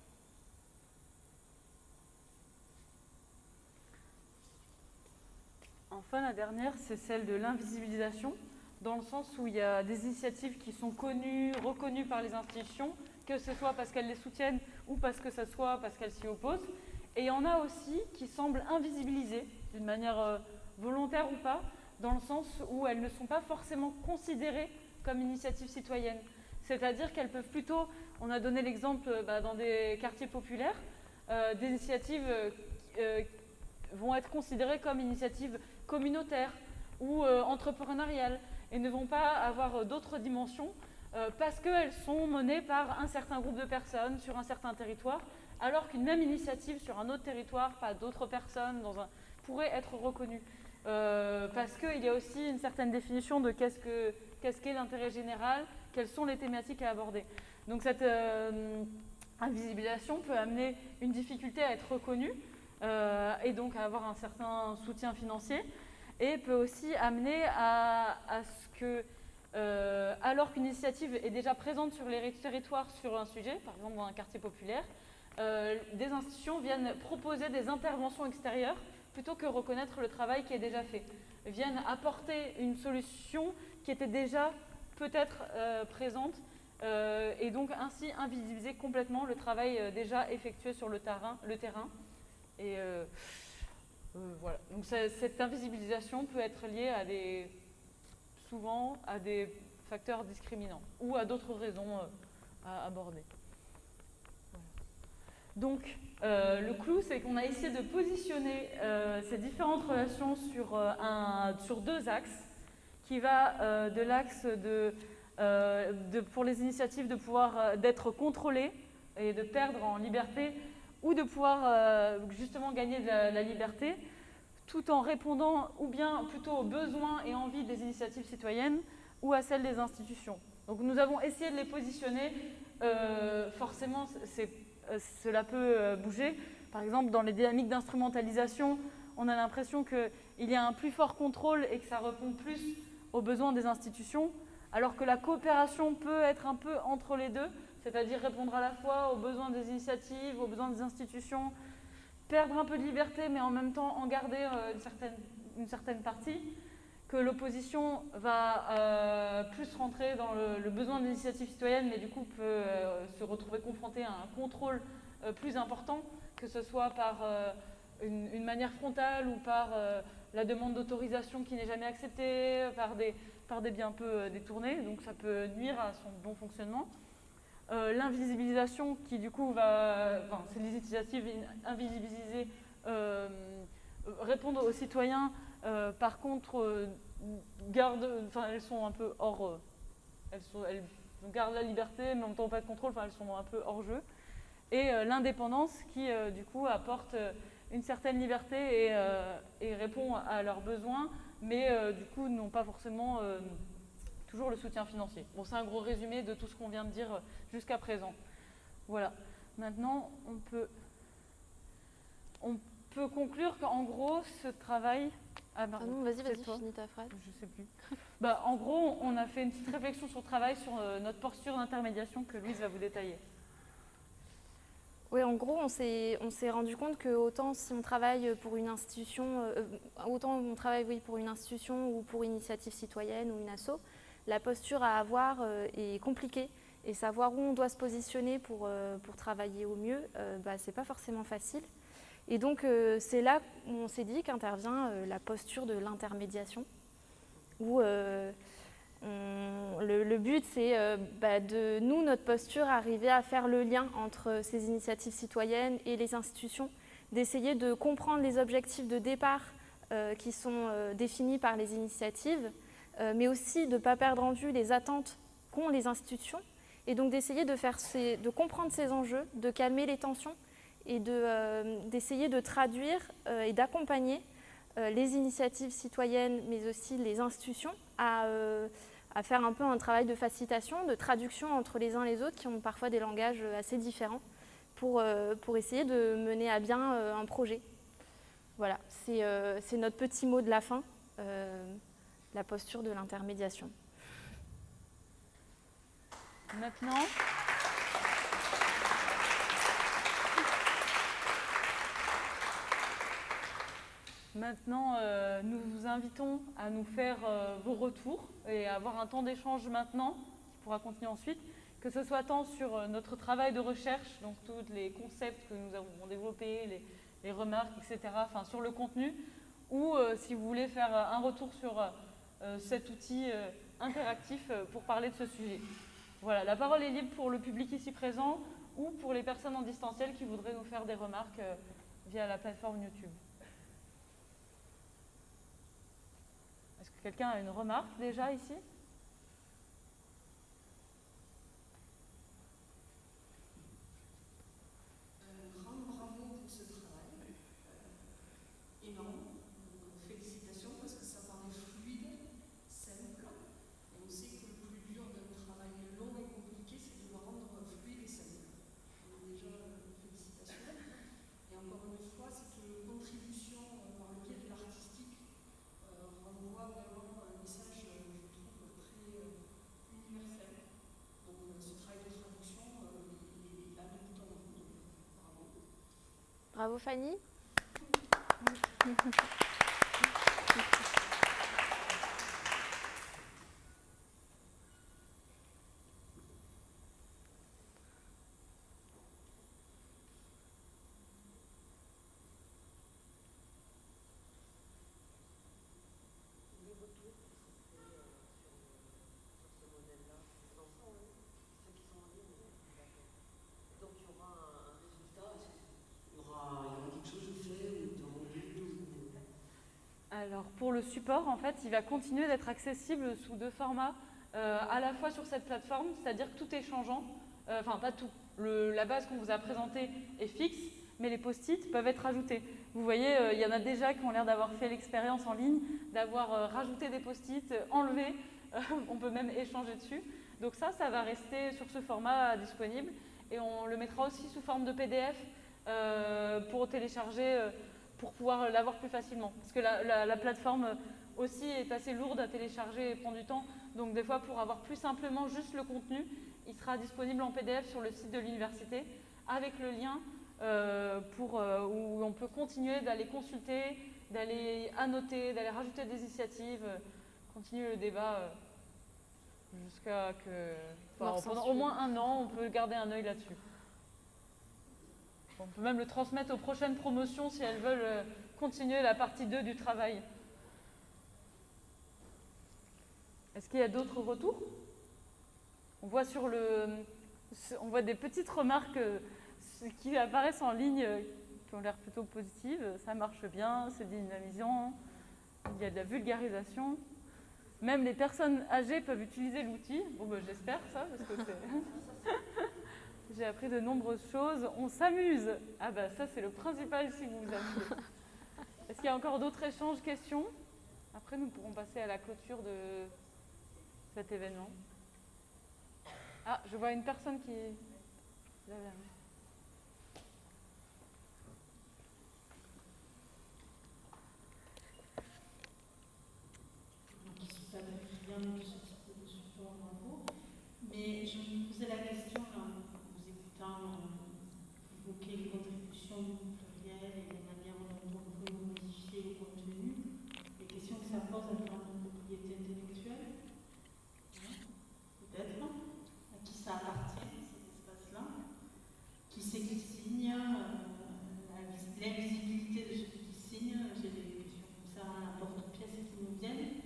Enfin, la dernière, c'est celle de l'invisibilisation, dans le sens où il y a des initiatives qui sont connues, reconnues par les institutions, que ce soit parce qu'elles les soutiennent ou parce qu'elles s'y opposent. Et il y en a aussi qui semblent invisibilisées, d'une manière volontaire ou pas, dans le sens où elles ne sont pas forcément considérées comme initiatives citoyennes. C'est-à-dire qu'elles peuvent plutôt, on a donné l'exemple dans des quartiers populaires, des initiatives vont être considérées comme initiatives communautaires ou entrepreneuriales et ne vont pas avoir d'autres dimensions parce qu'elles sont menées par un certain groupe de personnes sur un certain territoire, alors qu'une même initiative sur un autre territoire, pas d'autres personnes, pourrait être reconnue. Parce qu'il y a aussi une certaine définition de qu'est-ce qu'est l'intérêt général, quelles sont les thématiques à aborder. Donc cette invisibilisation peut amener une difficulté à être reconnue et donc à avoir un certain soutien financier, et peut aussi amener à ce que, alors qu'une initiative est déjà présente sur les territoires sur un sujet, par exemple dans un quartier populaire, des institutions viennent proposer des interventions extérieures plutôt que reconnaître le travail qui est déjà fait, viennent apporter une solution qui était déjà peut-être présente et donc ainsi invisibiliser complètement le travail déjà effectué sur le terrain. Et voilà. Donc cette invisibilisation peut être liée souvent à des facteurs discriminants ou à d'autres raisons à aborder. Voilà. Donc le clou, c'est qu'on a essayé de positionner ces différentes relations sur deux axes, qui va de l'axe pour les initiatives de pouvoir d'être contrôlées et de perdre en liberté, ou de pouvoir justement gagner de la liberté, tout en répondant ou bien plutôt aux besoins et envies des initiatives citoyennes ou à celles des institutions. Donc nous avons essayé de les positionner, forcément cela peut bouger. Par exemple, dans les dynamiques d'instrumentalisation, on a l'impression qu'il y a un plus fort contrôle et que ça répond plus aux besoins des institutions, alors que la coopération peut être un peu entre les deux, c'est-à-dire répondre à la fois aux besoins des initiatives, aux besoins des institutions, perdre un peu de liberté, mais en même temps en garder une certaine partie, que l'opposition va plus rentrer dans le besoin des initiatives citoyennes, mais du coup peut se retrouver confrontée à un contrôle plus important, que ce soit par une manière frontale ou par la demande d'autorisation qui n'est jamais acceptée, par des biais un peu détournés, donc ça peut nuire à son bon fonctionnement. L'invisibilisation qui du coup c'est les initiatives invisibilisées répondent aux citoyens, par contre elles sont un peu hors, elles gardent la liberté mais en même temps pas de contrôle, elles sont un peu hors jeu. Et l'indépendance qui du coup apporte une certaine liberté et répond à leurs besoins, mais du coup n'ont pas forcément toujours le soutien financier. Bon, c'est un gros résumé de tout ce qu'on vient de dire jusqu'à présent. Voilà. Maintenant, on peut conclure qu'en gros, ce travail... Ah non, vas-y, finis ta phrase. Je sais plus. En gros, on a fait une petite réflexion sur le travail, sur notre posture d'intermédiation que Louise va vous détailler. Oui, en gros, on s'est rendu compte que autant si on travaille pour une institution, pour une institution ou pour une initiative citoyenne ou une asso, la posture à avoir est compliquée, et savoir où on doit se positionner pour travailler au mieux, c'est pas forcément facile. Et donc c'est là où on s'est dit qu'intervient la posture de l'intermédiation, où le but c'est de notre posture, arriver à faire le lien entre ces initiatives citoyennes et les institutions, d'essayer de comprendre les objectifs de départ qui sont définis par les initiatives, mais aussi de ne pas perdre en vue les attentes qu'ont les institutions, et donc d'essayer de comprendre ces enjeux, de calmer les tensions et d'essayer de traduire et d'accompagner les initiatives citoyennes, mais aussi les institutions, à faire un peu un travail de facilitation, de traduction entre les uns et les autres qui ont parfois des langages assez différents pour essayer de mener à bien un projet. Voilà, c'est notre petit mot de la fin, la posture de l'intermédiation. Maintenant, nous vous invitons à nous faire vos retours et à avoir un temps d'échange maintenant, qui pourra continuer ensuite, que ce soit tant sur notre travail de recherche, donc tous les concepts que nous avons développés, les remarques, etc., enfin sur le contenu, ou si vous voulez faire un retour sur cet outil interactif pour parler de ce sujet. Voilà, la parole est libre pour le public ici présent ou pour les personnes en distanciel qui voudraient nous faire des remarques via la plateforme YouTube. Est-ce que quelqu'un a une remarque déjà ici ? Grand bravo pour ce travail. Énorme. Donc, félicitations parce que ça paraît fluide, simple. Et on sait que le plus dur d'un travail long et compliqué, c'est de le rendre fluide et simple. Donc déjà, félicitations. Et encore une fois, cette contribution par le biais de l'artistique renvoie vraiment un message, je trouve, très universel. Donc ce travail de traduction, il est à nous temps. Bravo. Bravo Fanny. Alors pour le support, en fait, il va continuer d'être accessible sous deux formats, à la fois sur cette plateforme, c'est-à-dire que tout est changeant, enfin pas tout, la base qu'on vous a présentée est fixe, mais les post-it peuvent être ajoutés. Vous voyez, il y en a déjà qui ont l'air d'avoir fait l'expérience en ligne, d'avoir rajouté des post-it, enlevé, on peut même échanger dessus. Donc ça va rester sur ce format disponible et on le mettra aussi sous forme de PDF pour télécharger, pour pouvoir l'avoir plus facilement. Parce que la plateforme aussi est assez lourde à télécharger et prend du temps. Donc des fois, pour avoir plus simplement juste le contenu, il sera disponible en PDF sur le site de l'université avec le lien où on peut continuer d'aller consulter, d'aller annoter, d'aller rajouter des initiatives, continuer le débat jusqu'à que... Enfin, pendant au moins 1 an, on peut garder un œil là-dessus. On peut même le transmettre aux prochaines promotions si elles veulent continuer la partie 2 du travail. Est-ce qu'il y a d'autres retours ? On voit des petites remarques qui apparaissent en ligne qui ont l'air plutôt positives. Ça marche bien, c'est dynamisant, il y a de la vulgarisation. Même les personnes âgées peuvent utiliser l'outil. Bon, ben, j'espère ça, parce que j'ai appris de nombreuses choses. On s'amuse. Ah ben ça, c'est le principal si vous vous amusez. Est-ce qu'il y a encore d'autres échanges, questions ? Après, nous pourrons passer à la clôture de cet événement. Ah, je vois une personne qui... Mais je me posais la question, en vous écoutant évoquer les contributions plurielles et la manière dont on peut modifier le contenu, les questions que ça pose à plan de propriété intellectuelle, peut-être, à qui ça appartient, cet espace-là, qui c'est qui signe, l'invisibilité de ceux qui signent, j'ai des questions comme ça à la porte-pièce qui nous viennent.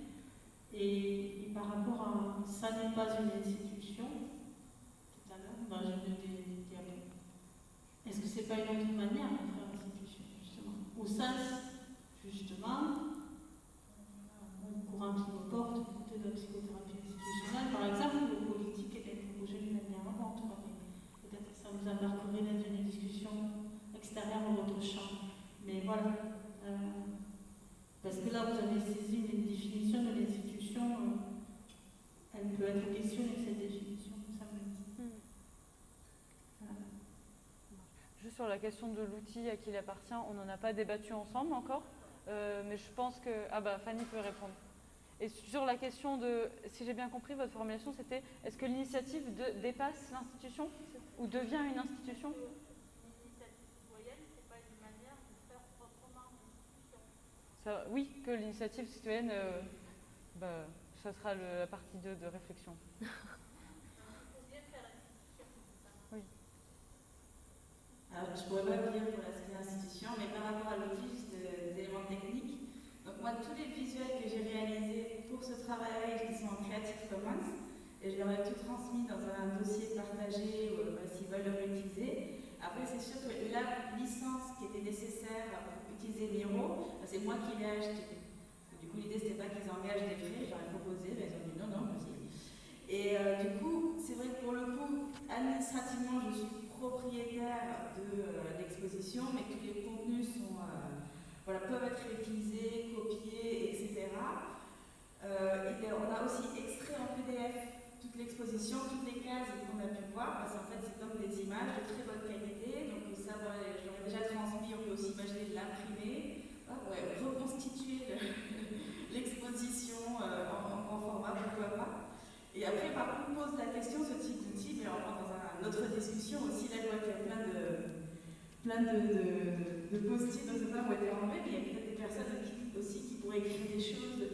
Et par rapport à ça n'est pas une institution, tout à l'heure, ben, je me dis, est-ce que c'est pas une autre manière de faire institution, justement ? Au sens, justement, un courant qui me porte du côté de la psychothérapie institutionnelle, par exemple, le collectif voilà. Parce que là, vous avez saisi une définition de l'institution, elle peut être questionnée, cette définition, ça me dit. Juste sur la question de l'outil à qui il appartient, on n'en a pas débattu ensemble encore, mais je pense que... Ah bah, Fanny peut répondre. Et sur la question de, si j'ai bien compris, votre formulation, c'était est-ce que l'initiative dépasse l'institution ou devient une institution? L'initiative citoyenne, c'est pas une manière de faire proprement l'institution. Oui, que l'initiative citoyenne, ça sera la partie 2 de réflexion. Oui. Alors, je ne pourrais pas vous dire voilà, ce qu'est l'institution, mais par rapport à l'outil, juste des éléments techniques. Donc moi, tous les visuels que j'ai réalisés pour ce travail, ils sont en Creative Commons, et je leur ai tout transmis dans un dossier partagé s'ils veulent le réutiliser. Après, c'est sûr que la licence qui était nécessaire pour utiliser Miro, c'est moi qui l'ai acheté. Du coup, l'idée, c'était pas qu'ils engagent des frais, je leur ai proposé, mais ils ont dit non, vas-y. Et du coup, c'est vrai que pour le coup, administrativement, je suis propriétaire de l'exposition, mais tous les contenus sont, peuvent être réutilisés, copiés, etc. On a aussi extrait en PDF toute l'exposition, toutes les cases qu'on a pu voir, parce qu'en fait, c'est comme des images de très bonne qualité, donc ça, je l'aurais déjà transmis, on peut aussi imaginer de l'imprimer, reconstituer l'exposition en format, pourquoi pas. Et après, par contre, pose la question, ce type d'outil, mais on rentre dans une autre discussion aussi. Là, je vois qu'il y a plein de post-it, je ne sais pas, ont été enlevés, mais il y a peut-être des personnes aussi qui pourraient écrire des choses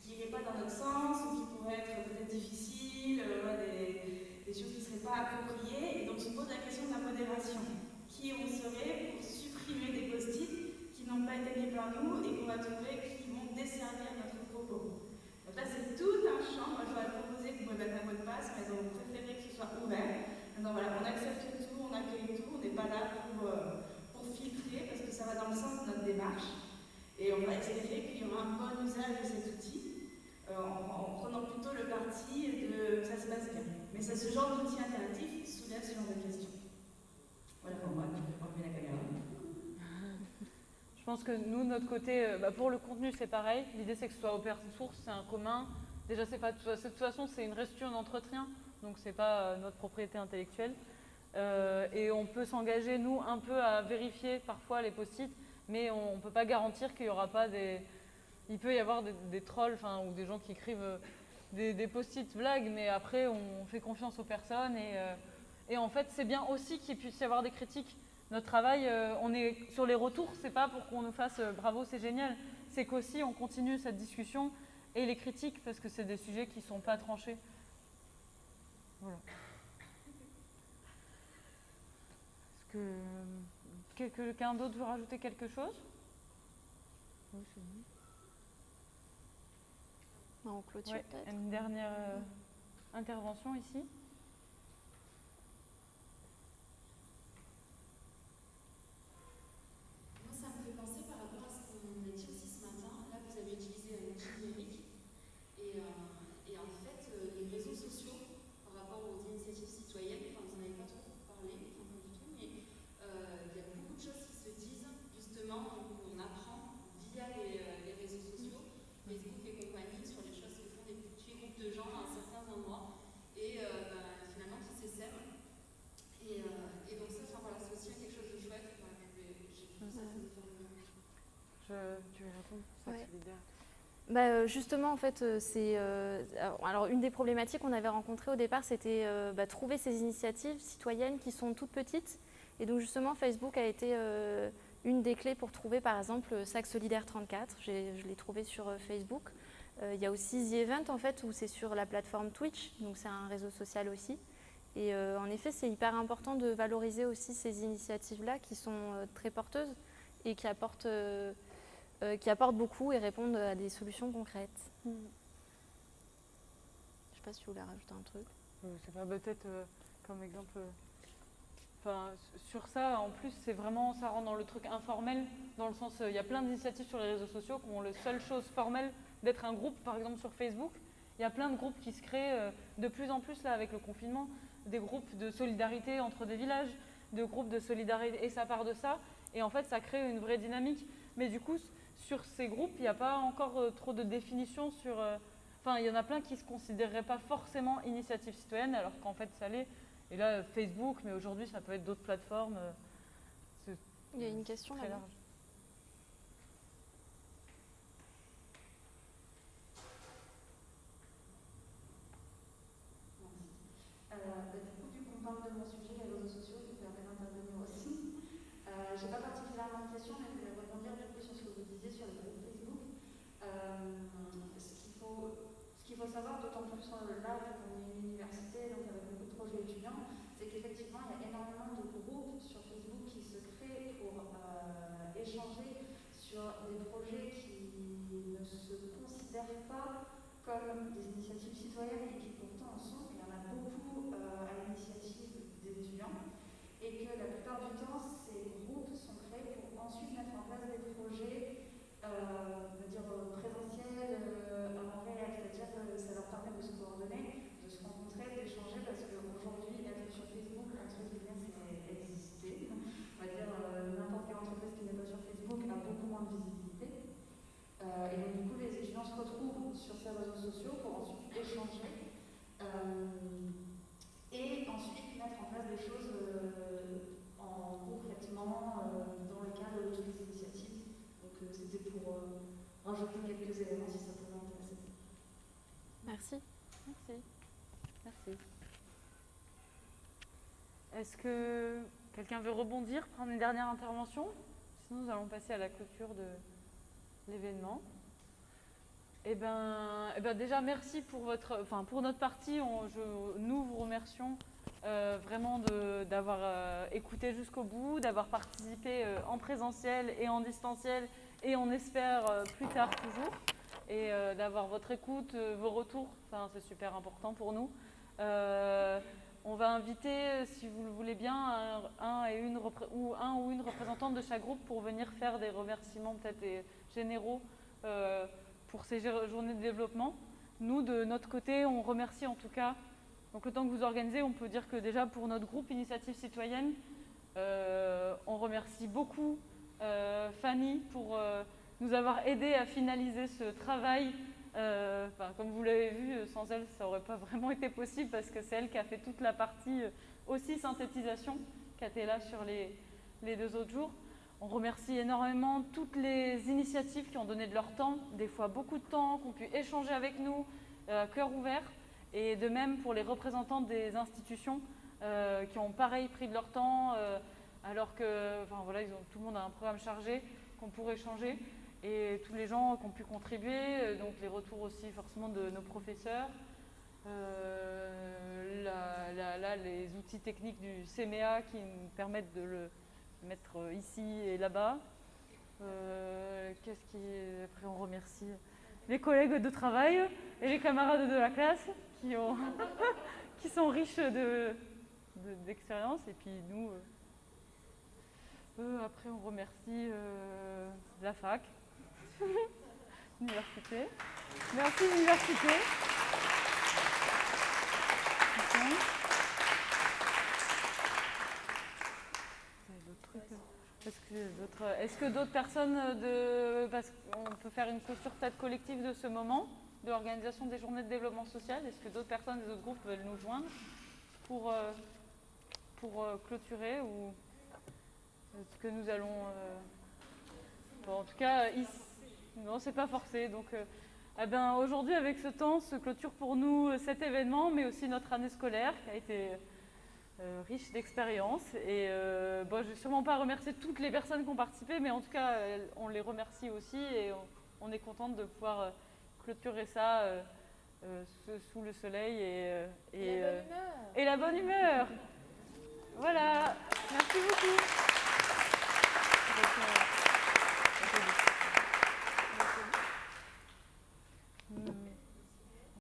qui n'iraient pas dans notre sens, ou qui pourraient être peut-être difficiles, des choses qui ne seraient pas appropriées. Et donc, je pose la question de la modération. Qui on serait pour supprimer des post-it qui n'ont pas été mis par nous et qu'on va trouver qui vont desservir notre propos. Donc là, c'est tout un champ. Moi, je leur ai proposé que vous pouvez mettre un mot de passe, mais ils ont préféré que ce soit ouvert. Donc voilà, on accepte tout, on accueille tout, on n'est pas là pour filtrer, parce que ça va dans le sens de notre démarche. Et on va espérer qu'il y aura un bon usage de cet outil, en prenant plutôt le parti de ça se passe bien. Mais c'est ce genre d'outil interactif qui soulève ce genre de questions. Voilà pour moi, je vais enlever la caméra. Je pense que nous, de notre côté, pour le contenu, c'est pareil. L'idée, c'est que ce soit open source, c'est un commun. Déjà, c'est pas, de toute façon, c'est une restitution d'entretien, donc c'est pas notre propriété intellectuelle. Et on peut s'engager, nous, un peu à vérifier parfois les post-it, mais on ne peut pas garantir qu'il n'y aura pas des... Il peut y avoir des trolls, ou des gens qui écrivent des post-it blagues, mais après, on fait confiance aux personnes. Et en fait, c'est bien aussi qu'il puisse y avoir des critiques. Notre travail, on est sur les retours, c'est pas pour qu'on nous fasse bravo, c'est génial. C'est qu'aussi, on continue cette discussion et les critiques, parce que c'est des sujets qui ne sont pas tranchés. Voilà. Est-ce que quelqu'un d'autre veut rajouter quelque chose? Oui, c'est bon. On clôture peut-être. Une dernière intervention ici. Moi, ça me fait penser par rapport à ce qu'on a dit aussi ce matin. Là, vous avez utilisé un outil numérique. Et en fait, les réseaux sociaux, par rapport aux initiatives citoyennes, vous n'en avez pas trop parlé, pas du tout, mais il y a beaucoup de choses qui se disent, justement, qu'on apprend via les réseaux sociaux, Facebook et compagnie, sur les choses que font des petits groupes de gens à certains endroits, et finalement qui s'essaiment. Et donc ça, voilà, c'est aussi quelque chose de chouette. Tu veux répondre? Ouais. Justement, en fait, alors une des problématiques qu'on avait rencontrées au départ, c'était trouver ces initiatives citoyennes qui sont toutes petites. Et donc, justement, Facebook a été une des clés pour trouver, par exemple, Sac Solidaire 34. Je l'ai trouvé sur Facebook. Il y a aussi The Event, en fait, où c'est sur la plateforme Twitch. Donc, c'est un réseau social aussi. Et en effet, c'est hyper important de valoriser aussi ces initiatives-là qui sont très porteuses et qui apportent beaucoup et répondent à des solutions concrètes. Je ne sais pas si vous voulez rajouter un truc. C'est pas peut-être comme exemple. Sur ça, en plus, c'est vraiment, ça rentre dans le truc informel, dans le sens, il y a plein d'initiatives sur les réseaux sociaux qui ont la seule chose formelle d'être un groupe, par exemple sur Facebook. Il y a plein de groupes qui se créent de plus en plus là avec le confinement, des groupes de solidarité entre des villages, de groupes de solidarité, et ça part de ça. Et en fait, ça crée une vraie dynamique. Mais du coup, sur ces groupes, il n'y a pas encore trop de définition sur... Enfin, il y en a plein qui ne se considéreraient pas forcément initiative citoyenne, alors qu'en fait, ça l'est. Et là, Facebook, mais aujourd'hui, ça peut être d'autres plateformes. Il y a une question très là-bas. large. Du coup, on parle de mon sujet, les réseaux sociaux, je vais permettre d'intervenir aussi. Je n'ai pas particulièrement de questions, mais je voulais rebondir du coup sur ce que vous disiez sur le groupe Facebook. Ce qu'il faut savoir, d'autant plus là, vu qu'on est une université, donc avec beaucoup de projets étudiants, c'est qu'effectivement, il y a énormément de groupes sur Facebook qui se créent pour échanger sur des projets qui ne se considèrent pas comme des initiatives citoyennes et qui pourtant en sont. Il y en a beaucoup à l'initiative des étudiants et que la plupart du temps, ces groupes sont créés pour ensuite mettre en place des projets présentiels en réel, c'est-à-dire que ça leur permet de se coordonner, de se rencontrer, d'échanger, parce qu'aujourd'hui, être sur Facebook, entre guillemets, c'est exister. On va dire n'importe quelle entreprise qui n'est pas sur Facebook a beaucoup moins de visibilité. Et donc, du coup, les étudiants se retrouvent sur ces réseaux sociaux pour ensuite échanger et ensuite mettre en place des choses concrètement dans le cadre de toutes les initiatives. Donc, c'était pour rajouter quelques éléments si ça pouvait intéresser. Merci. Merci. Merci. Est-ce que quelqu'un veut rebondir, prendre une dernière intervention? Sinon, nous allons passer à la clôture de l'événement. Eh ben, déjà, merci pour pour notre partie. Nous vous remercions vraiment d'avoir écouté jusqu'au bout, d'avoir participé en présentiel et en distanciel, et on espère plus tard toujours, et d'avoir votre écoute, vos retours. Enfin, c'est super important pour nous. On va inviter, si vous le voulez bien, un ou une représentante de chaque groupe pour venir faire des remerciements peut-être généraux pour ces journées de développement. Nous, de notre côté, on remercie en tout cas. Donc le temps que vous organisez, on peut dire que déjà pour notre groupe Initiative Citoyenne, on remercie beaucoup Fanny pour nous avoir aidé à finaliser ce travail. Comme vous l'avez vu, sans elle, ça n'aurait pas vraiment été possible parce que c'est elle qui a fait toute la partie aussi synthétisation, qui a été là sur les 2 autres jours. On remercie énormément toutes les initiatives qui ont donné de leur temps, des fois beaucoup de temps, qui ont pu échanger avec nous, à cœur ouvert. Et de même pour les représentants des institutions qui ont pareil pris de leur temps, alors que tout le monde a un programme chargé qu'on pourrait changer. Et tous les gens qui ont pu contribuer, donc les retours aussi forcément de nos professeurs, les outils techniques du CMEA qui nous permettent de le mettre ici et là-bas. Après on remercie les collègues de travail et les camarades de la classe qui sont riches d'expérience. Et puis nous, après on remercie la fac, l'université. Merci l'université. Est-ce que d'autres personnes parce qu'on peut faire une clôture peut-être collective de ce moment, de l'organisation des journées de développement social? Est-ce que d'autres personnes des autres groupes veulent nous joindre pour clôturer, ou est-ce que nous allons en tout cas ici, non, c'est pas forcé. Donc aujourd'hui avec ce temps se clôture pour nous cet événement, mais aussi notre année scolaire qui a été riche d'expérience. Et je ne vais sûrement pas remercier toutes les personnes qui ont participé, mais en tout cas, on les remercie aussi et on est contente de pouvoir clôturer ça sous le soleil et la bonne humeur. Voilà, merci beaucoup.